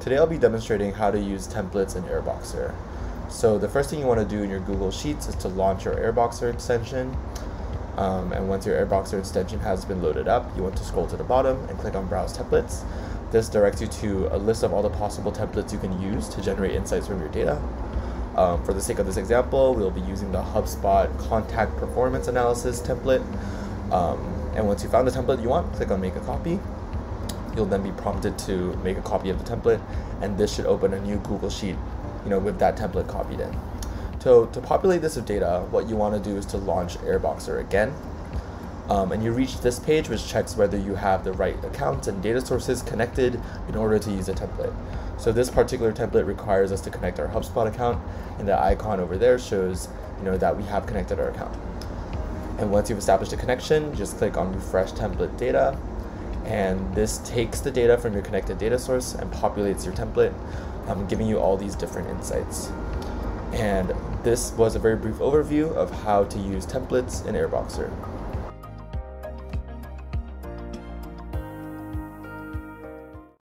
Today I'll be demonstrating how to use templates in Airboxr. So the first thing you want to do in your Google Sheets is to launch your Airboxr extension. And once your Airboxr extension has been loaded up, you want to scroll to the bottom and click on Browse Templates. This directs you to a list of all the possible templates you can use to generate insights from your data. For the sake of this example, we'll be using the HubSpot Contact Performance Analysis template. And once you found the template you want, click on Make a Copy. You'll then be prompted to make a copy of the template, and this should open a new Google Sheet, with that template copied in. So to populate this with data, what you want to do is to launch Airboxr again. And you reach this page, which checks whether you have the right accounts and data sources connected in order to use a template. So this particular template requires us to connect our HubSpot account, and the icon over there shows that we have connected our account. And once you've established a connection, just click on Refresh Template Data, and this takes the data from your connected data source and populates your template, giving you all these different insights. And this was a very brief overview of how to use templates in Airboxr.